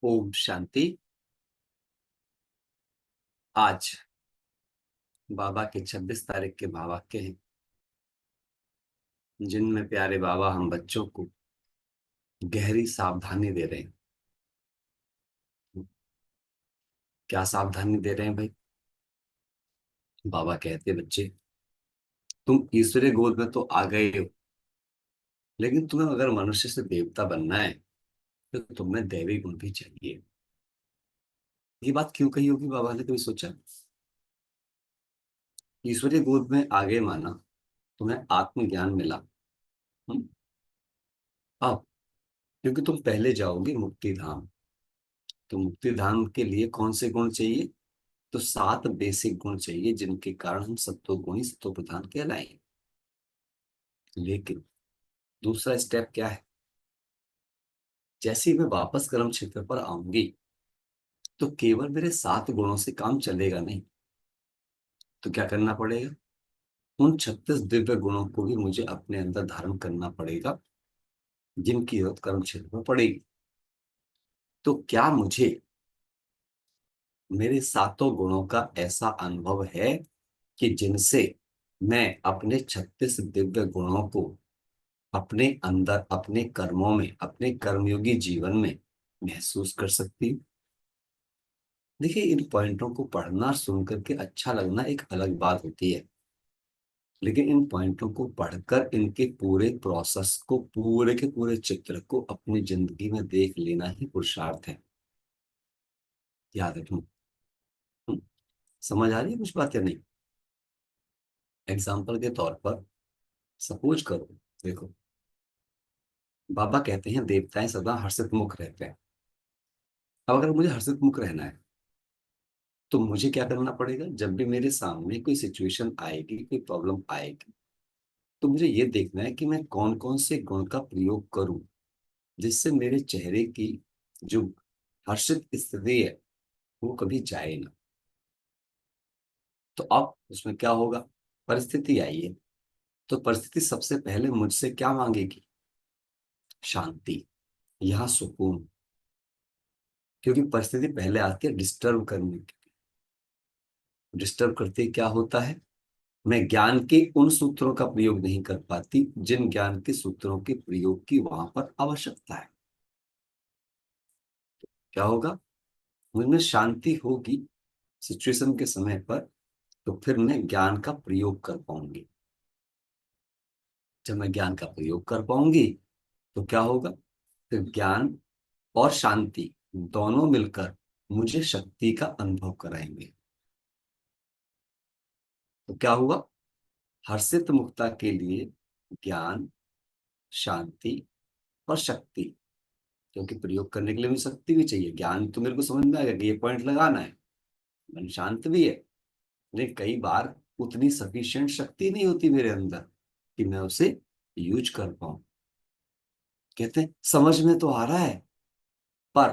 ओम शांति। आज बाबा के 26 तारीख के भावाक्य हैं, जिनमें प्यारे बाबा हम बच्चों को गहरी सावधानी दे रहे हैं। क्या सावधानी दे रहे हैं भाई? बाबा कहते, बच्चे तुम ईश्वरीय गोद में तो आ गए हो, लेकिन तुम्हें अगर मनुष्य से देवता बनना है तो तुम्हें दैवी गुण भी चाहिए। ये बात क्यों कही होगी बाबा ने, कभी सोचा? ईश्वरीय गोद में आ गए माना तुम्हें आत्मज्ञान मिला। हम्म? अब क्योंकि तुम पहले जाओगे मुक्ति धाम, तो मुक्ति धाम के लिए कौन से गुण चाहिए? तो 7 बेसिक गुण चाहिए, जिनके कारण हम सत्व गुणी सत्व प्रधान कहलाएं। लेकिन दूसरा स्टेप क्या है? जैसे ही मैं वापस कर्म क्षेत्र पर आऊंगी तो केवल मेरे 7 गुणों से काम चलेगा नहीं। तो क्या करना पड़ेगा? उन 36 दिव्य गुणों को भी मुझे अपने अंदर धारण करना पड़ेगा, जिनकी जरूरत कर्म क्षेत्र में पड़ेगी। तो क्या मुझे मेरे 7 गुणों का ऐसा अनुभव है कि जिनसे मैं अपने 36 दिव्य गुणों को अपने अंदर, अपने कर्मों में, अपने कर्मयोगी जीवन में महसूस कर सकती हूँ? देखिए, इन पॉइंटों को पढ़ना सुन करके अच्छा लगना एक अलग बात होती है, लेकिन इन पॉइंटों को पढ़कर इनके पूरे प्रोसेस को, पूरे के पूरे चित्र को अपनी जिंदगी में देख लेना ही पुरुषार्थ है। याद रखना। हम्म? समझ आ रही है कुछ बात या नहीं? एग्जाम्पल के तौर पर सपोज करो, देखो, बाबा कहते हैं देवताएं सदा हर्षित मुख रहते हैं। अब अगर मुझे हर्षित मुख रहना है तो मुझे क्या करना पड़ेगा? जब भी मेरे सामने कोई सिचुएशन आएगी, कोई प्रॉब्लम आएगी, तो मुझे ये देखना है कि मैं कौन कौन से गुण का प्रयोग करूं, जिससे मेरे चेहरे की जो हर्षित स्थिति है वो कभी जाए ना। तो अब उसमें क्या होगा? परिस्थिति आई है, तो परिस्थिति सबसे पहले मुझसे क्या मांगेगी? शांति, यहाँ सुकून। क्योंकि परिस्थिति पहले आती है डिस्टर्ब करने के लिए। डिस्टर्ब करते क्या होता है? मैं ज्ञान के उन सूत्रों का प्रयोग नहीं कर पाती जिन ज्ञान के सूत्रों के प्रयोग की वहां पर आवश्यकता है। क्या होगा? मुझमें शांति होगी सिचुएशन के समय पर, तो फिर मैं ज्ञान का प्रयोग कर पाऊंगी। जब मैं ज्ञान का प्रयोग कर पाऊंगी तो क्या होगा? फिर ज्ञान और शांति दोनों मिलकर मुझे शक्ति का अनुभव कराएंगे। तो क्या हुआ? हर्षित मुक्ता के लिए ज्ञान, शांति और शक्ति, क्योंकि प्रयोग करने के लिए मुझे शक्ति भी चाहिए। ज्ञान तो मेरे को समझ में आ गया कि ये पॉइंट लगाना है, मन शांत भी है, लेकिन कई बार उतनी सफिशिएंट शक्ति नहीं होती मेरे अंदर कि मैं उसे यूज कर पाऊं। कहते हैं समझ में तो आ रहा है, पर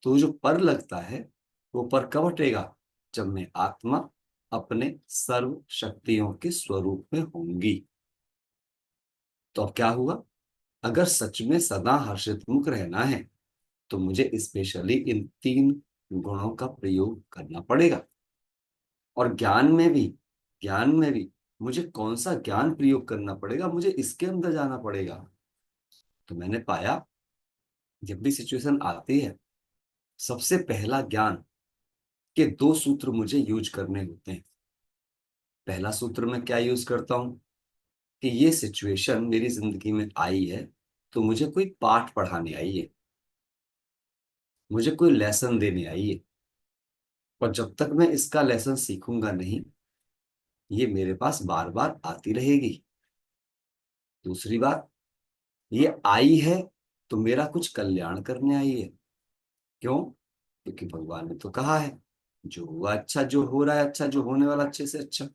तो जो पर लगता है वो पर कब हटेगा? जब मैं आत्मा अपने सर्व शक्तियों के स्वरूप में होंगी। तो अब क्या हुआ? अगर सच में सदा हर्षित मुख रहना है तो मुझे स्पेशली इन 3 गुणों का प्रयोग करना पड़ेगा। और ज्ञान में भी मुझे कौन सा ज्ञान प्रयोग करना पड़ेगा, मुझे इसके अंदर जाना पड़ेगा। तो मैंने पाया, जब भी सिचुएशन आती है, सबसे पहला ज्ञान के 2 सूत्र मुझे यूज करने होते हैं। पहला सूत्र मैं क्या यूज करता हूं कि ये सिचुएशन मेरी जिंदगी में आई है तो मुझे कोई पाठ पढ़ाने आई है, मुझे कोई लेसन देने आई है। और जब तक मैं इसका लेसन सीखूंगा नहीं, ये मेरे पास बार बार आती रहेगी। दूसरी बात, ये आई है तो मेरा कुछ कल्याण करने आई है। क्यों? क्योंकि भगवान ने तो कहा है, जो हुआ अच्छा, जो हो रहा है अच्छा, जो होने वाला अच्छे से अच्छा।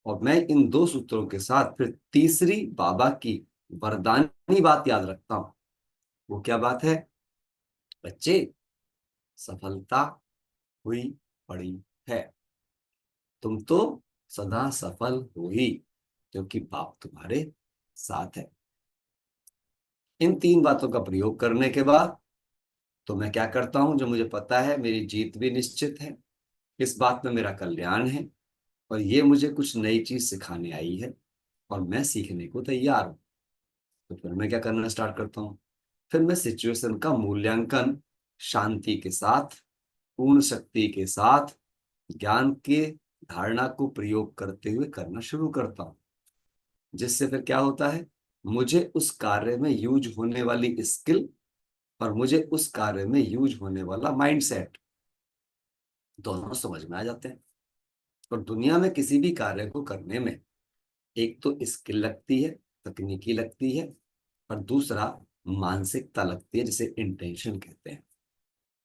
और मैं इन 2 सूत्रों के साथ फिर तीसरी बाबा की वरदानी बात याद रखता हूं। वो क्या बात है? बच्चे, सफलता हुई पड़ी है, तुम तो सदा सफल हो ही, क्योंकि बाप तुम्हारे साथ है। इन 3 बातों का प्रयोग करने के बाद तो मैं क्या करता हूँ, जो मुझे पता है मेरी जीत भी निश्चित है, इस बात में मेरा कल्याण है, और ये मुझे कुछ नई चीज सिखाने आई है, और मैं सीखने को तैयार हूँ। तो फिर मैं क्या करना स्टार्ट करता हूँ, फिर मैं सिचुएशन का मूल्यांकन शांति के साथ, पूर्ण शक्ति के साथ, ज्ञान के धारणा को प्रयोग करते हुए करना शुरू करता हूँ। जिससे फिर क्या होता है, मुझे उस कार्य में यूज होने वाली स्किल और मुझे उस कार्य में यूज होने वाला माइंडसेट दोनों समझ में आ जाते हैं। और दुनिया में किसी भी कार्य को करने में एक तो स्किल लगती है, तकनीकी लगती है, और दूसरा मानसिकता लगती है, जिसे इंटेंशन कहते हैं।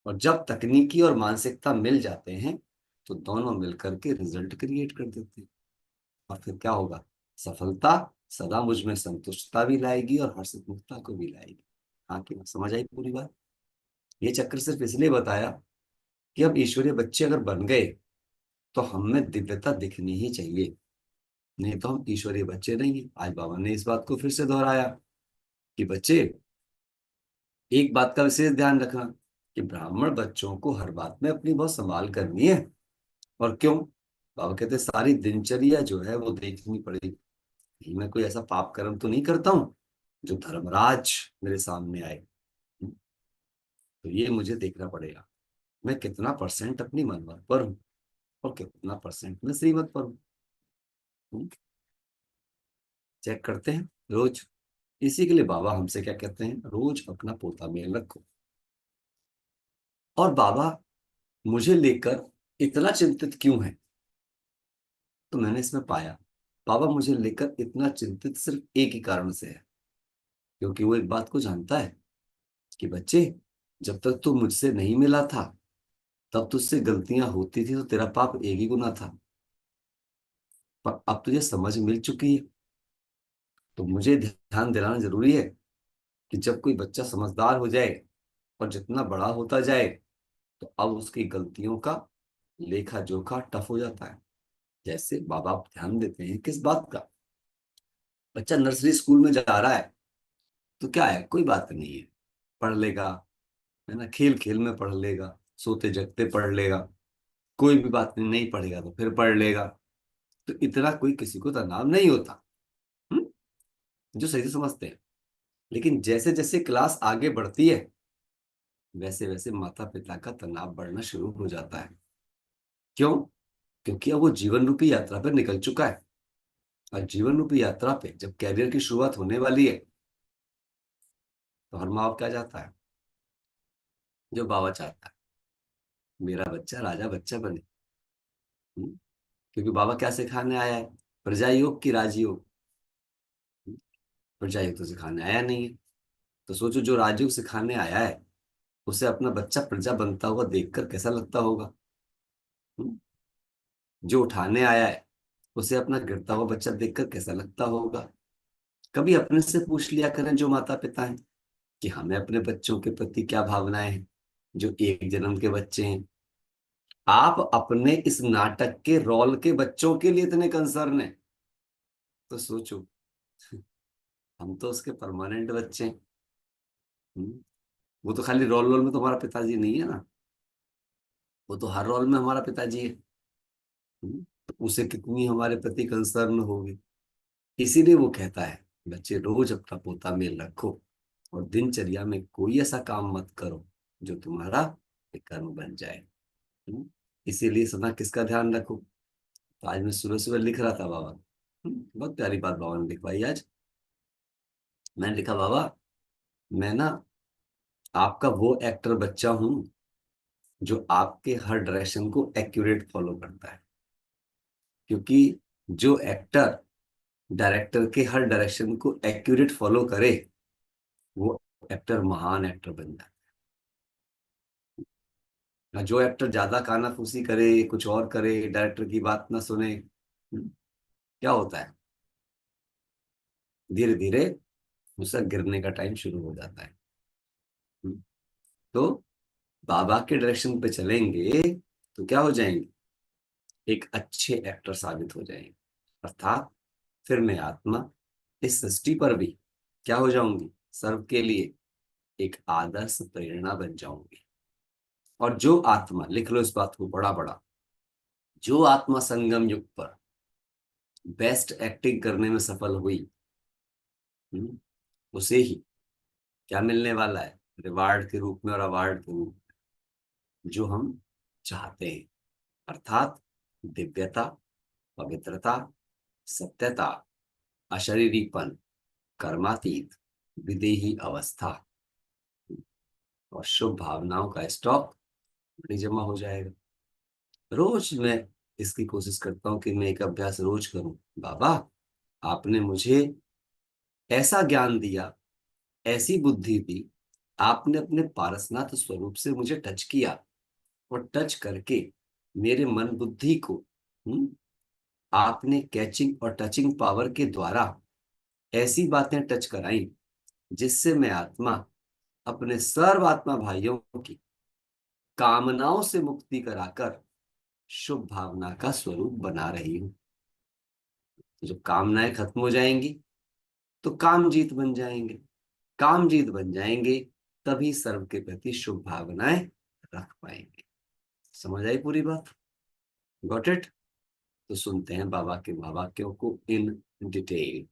और जब तकनीकी और मानसिकता मिल जाते हैं तो दोनों मिलकर के रिजल्ट क्रिएट कर देते हैं। और फिर क्या होगा, सफलता सदा मुझ में संतुष्टता भी लाएगी और हर्षितता को भी लाएगी। हाँ, कि समझ आई पूरी बात। ये चक्र सिर्फ इसलिए बताया कि अब ईश्वरीय बच्चे अगर बन गए तो हम में दिव्यता दिखनी ही चाहिए, नहीं तो हम ईश्वरीय बच्चे नहीं हैं। आज बाबा ने इस बात को फिर से दोहराया कि बच्चे, एक बात का विशेष ध्यान रखना कि ब्राह्मण बच्चों को हर बात में अपनी बहुत संभाल करनी है। और क्यों, बाबा कहते हैं, सारी दिनचर्या जो है वो देखनी पड़ेगी। कहीं मैं कोई ऐसा पाप कर्म तो नहीं करता हूँ जो धर्मराज मेरे सामने आए। तो ये मुझे देखना पड़ेगा, मैं कितना परसेंट अपनी मनमत पर हूँ और कितना परसेंट मैं श्रीमत पर हूँ। चेक करते हैं रोज। इसी के लिए बाबा हमसे क्या कहते हैं, रोज अपना पोता मेल रखो। और बाबा मुझे लेकर इतना चिंतित क्यों है, तो मैंने इसमें पाया बाबा मुझे लेकर इतना चिंतित सिर्फ एक ही कारण से है, क्योंकि वो एक बात को जानता है कि बच्चे, जब तक तू मुझसे नहीं मिला था तब तुझसे गलतियां होती थी तो तेरा पाप एक ही गुना था। पर अब तुझे समझ मिल चुकी है, तो मुझे ध्यान दिलाना जरूरी है कि जब कोई बच्चा समझदार हो जाए और जितना बड़ा होता जाए तो अब उसकी गलतियों का लेखा जोखा टफ हो जाता है। जैसे बाबा ध्यान देते हैं किस बात का, बच्चा नर्सरी स्कूल में जा रहा है तो क्या है, कोई बात नहीं है, पढ़ लेगा, है ना, खेल खेल में पढ़ लेगा, सोते जगते पढ़ लेगा, कोई भी बात नहीं, नहीं पढ़ेगा तो फिर पढ़ लेगा। तो इतना कोई किसी को तनाव नहीं होता। हम्म? जो सही से समझते हैं। लेकिन जैसे जैसे क्लास आगे बढ़ती है वैसे वैसे माता पिता का तनाव बढ़ना शुरू हो जाता है। क्यों, क्योंकि अब वो जीवन रूपी यात्रा पर निकल चुका है। और जीवन रूपी यात्रा पे जब कैरियर की शुरुआत होने वाली है तो हर माँ बाप क्या चाहता है, जो बाबा चाहता है, मेरा बच्चा राजा बच्चा बने। हम्म? क्योंकि बाबा क्या सिखाने आया है, प्रजा योग की राजयोग। प्रजा योग तो सिखाने आया नहीं है। तो सोचो, जो राजयोग सिखाने आया है उसे अपना बच्चा प्रजा बनता हुआ देखकर कैसा लगता होगा। हम्म? जो उठाने आया है उसे अपना गिरता हुआ बच्चा देखकर कैसा लगता होगा। कभी अपने से पूछ लिया करें जो माता पिता हैं कि हमें अपने बच्चों के प्रति क्या भावनाएं हैं, जो एक जन्म के बच्चे हैं। आप अपने इस नाटक के रोल के बच्चों के लिए इतने कंसर्न है, तो सोचो, हम तो उसके परमानेंट बच्चे हैं। हम्म? वो तो खाली रोल रोल में तो हमारा पिताजी नहीं है ना, वो तो हर रोल में हमारा पिताजी है। तो उसे कितनी हमारे प्रति कंसर्न होगी। इसीलिए वो कहता है, बच्चे रोज अपना पोता मेल रखो और दिनचर्या में कोई ऐसा काम मत करो जो तुम्हारा एक कर्म बन जाए। हम्म? इसीलिए सदा किसका ध्यान रखो। तो आज मैं सुबह सुबह लिख रहा था बाबा, बहुत प्यारी बात बाबा ने लिखवाई आज। मैंने लिखा, बाबा मैं ना आपका वो एक्टर बच्चा हूं जो आपके हर डायरेक्शन को एक्यूरेट फॉलो करता है। क्योंकि जो एक्टर डायरेक्टर के हर डायरेक्शन को एक्यूरेट फॉलो करे वो एक्टर महान एक्टर बन जाता है। जो एक्टर ज्यादा कानाफूसी करे, कुछ और करे, डायरेक्टर की बात ना सुने, क्या होता है, धीरे धीरे उसका गिरने का टाइम शुरू हो जाता है। तो बाबा के डायरेक्शन पे चलेंगे तो क्या हो जाएंगे, एक अच्छे एक्टर साबित हो जाएंगे। अर्थात फिर मैं आत्मा इस सृष्टि पर भी क्या हो जाऊंगी, सर्व के लिए एक आदर्श प्रेरणा बन जाऊंगी। और जो आत्मा, लिख लो इस बात को बड़ा बड़ा, जो आत्मा संगम युग पर बेस्ट एक्टिंग करने में सफल हुई, उसे ही क्या मिलने वाला है, रिवार्ड के रूप में और अवार्ड के रूप में, जो हम चाहते हैं, अर्थात दिव्यता, पवित्रता, सत्यता, अशरीरीपन, कर्मातीत, विदेही अवस्था और शुभ भावनाओं का स्टॉक जमा हो जाएगा। रोज मैं इसकी कोशिश करता हूँ कि मैं एक अभ्यास रोज करूं। बाबा, आपने मुझे ऐसा ज्ञान दिया, ऐसी बुद्धि दी, आपने अपने पारसनाथ स्वरूप से मुझे टच किया और टच करके मेरे मन बुद्धि को आपने कैचिंग और टचिंग पावर के द्वारा ऐसी बातें टच कराई जिससे मैं आत्मा अपने सर्व आत्मा भाइयों की कामनाओं से मुक्ति कराकर शुभ भावना का स्वरूप बना रही हूं। तो जब कामनाएं खत्म हो जाएंगी तो काम जीत बन जाएंगे, काम जीत बन जाएंगे, तभी सर्व के प्रति शुभ भावनाएं रख पाएंगे। समझ आई पूरी बात? Got it? तो सुनते हैं बाबा के वाक्यों को इन डिटेल।